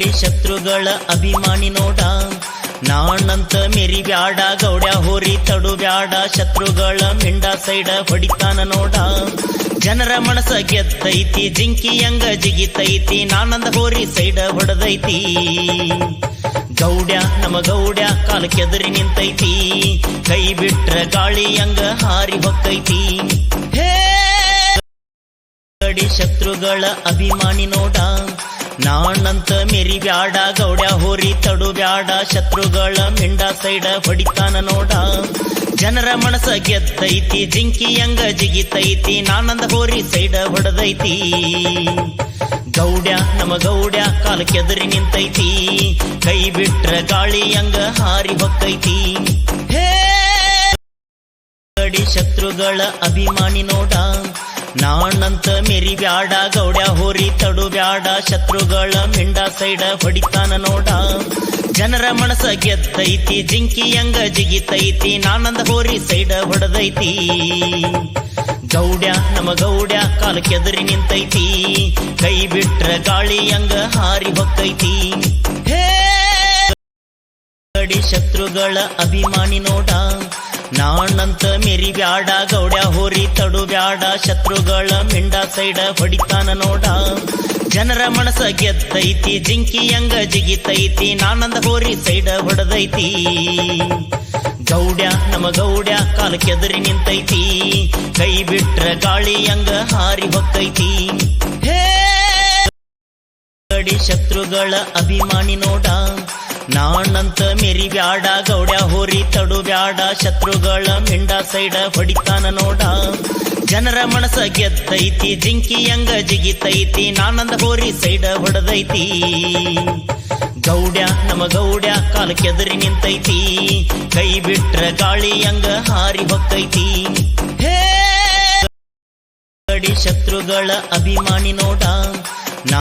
ಕಡಿ ಶತ್ರುಗಳ ಅಭಿಮಾನಿ ನೋಡ ನಾನಂತ ಮೆರಿ ಬ್ಯಾಡ ಗೌಡ್ಯ ಹೋರಿ ತಡು ಬ್ಯಾಡ ಶತ್ರುಗಳ ಮಿಂಡ ಸೈಡ ಹೊಡಿತಾನ ನೋಡ ಜನರ ಮನಸ ಗೆದ್ದೈತಿ ಜಿಂಕಿಯಂಗ ಜಿಗಿತೈತಿ ನಾನಂದ ಹೋರಿ ಸೈಡ ಹೊಡೆದೈತಿ ಗೌಡ್ಯ ನಮ್ಮ ಗೌಡ್ಯ ಕಾಲ ಕೆದರಿ ನಿಂತೈತಿ ಕೈ ಬಿಟ್ರ ಗಾಳಿಯಂಗ ಹಾರಿ ಹೊಕ್ಕೈತಿ ಹೇ ಕಡಿ ಶತ್ರುಗಳ ಅಭಿಮಾನಿ ನೋಡ ನಾನಂತ ಮೆರಿ ಬ್ಯಾಡ ಗೌಡ್ಯ ಹೋರಿ ತಡು ಬ್ಯಾಡ ಶತ್ರುಗಳ ಮಿಂಡ ಸೈಡ ಹೊಡಿತಾನ ನೋಡ ಜನರ ಮನಸ ಗೆದ್ದೈತಿ ಜಿಂಕಿಯಂಗ ಜಿಗಿತೈತಿ ನಾನಂದ ಹೋರಿ ಸೈಡ ಹೊಡೆದೈತಿ ಗೌಡ್ಯ ನಮ್ಮ ಗೌಡ್ಯ ಕಾಲ ಕೆದರಿ ನಿಂತೈತಿ ಕೈ ಬಿಟ್ರ ಗಾಳಿಯಂಗ ಹಾರಿ ಹೊಕ್ಕೈತಿ ಹೇ ಕಡಿ ಶತ್ರುಗಳ ಅಭಿಮಾನಿ ನೋಡ ನಾನಂತ ಮೆರಿ ಬ್ಯಾಡ ಗೌಡ್ಯ ಹೋರಿ ತಡು ಬ್ಯಾಡ ಶತ್ರುಗಳ ಮಿಂಡ ಸೈಡ ಹೊಡಿತಾನ ನೋಡ ಜನರ ಮನಸ ಗೆದ್ದೈತಿ ಜಿಂಕಿಯಂಗ ಜಿಗಿತೈತಿ ನಾನಂದ ಹೋರಿ ಸೈಡ ಹೊಡೆದೈತಿ ಗೌಡ್ಯ ನಮ್ಮ ಗೌಡ್ಯ ಕಾಲ ಕೆದರಿ ನಿಂತೈತಿ ಕೈ ಬಿಟ್ರ ಗಾಳಿಯಂಗ ಹಾರಿ ಹೊಕ್ಕೈತಿ ಹೇ ಕಡಿ ಶತ್ರುಗಳ ಅಭಿಮಾನಿ ನೋಡ ನಾನಂತ ಮೆರಿ ಬ್ಯಾಡ ಗೌಡ್ಯ ಹೋರಿ ತಡು ಬ್ಯಾಡ ಶತ್ರುಗಳ ಮಿಂಡ ಸೈಡ ಹೊಡಿತಾನ ನೋಡ ಜನರ ಮನಸ ಗೆದ್ದೈತಿ ಜಿಂಕಿಯಂಗ ಜಿಗಿತೈತಿ ನಾನಂದ ಹೋರಿ ಸೈಡ ಹೊಡೆದೈತಿ ಗೌಡ್ಯ ನಮ್ಮ ಗೌಡ್ಯ ಕಾಲ ಕೆದರಿ ನಿಂತೈತಿ ಕೈ ಬಿಟ್ರ ಗಾಳಿಯಂಗ ಹಾರಿ ಹೊಕ್ಕೈತಿ ಹೇ ಕಡಿ ಶತ್ರುಗಳ ಅಭಿಮಾನಿ ನೋಡ ನಾನಂತ ಮೆರಿ ಬ್ಯಾಡ ಗೌಡ್ಯ ಹೋರಿ ತಡು ಬ್ಯಾಡ ಶತ್ರುಗಳ ಮಿಂಡ ಸೈಡ ಹೊಡಿತಾನ ನೋಡ ಜನರ ಮನಸ ಗೆದ್ದೈತಿ ಜಿಂಕಿಯಂಗ ಜಿಗಿತೈತಿ ನಾನಂದ ಹೋರಿ ಸೈಡ ಹೊಡೆದೈತಿ ಗೌಡ್ಯ ನಮ್ಮ ಗೌಡ್ಯ ಕಾಲ ಕೆದರಿ ನಿಂತೈತಿ ಕೈ ಬಿಟ್ರ ಗಾಳಿಯಂಗ ಹಾರಿ ಹೊಕ್ಕೈತಿ ಹೇ ಕಡಿ ಶತ್ರುಗಳ ಅಭಿಮಾನಿ ನೋಡ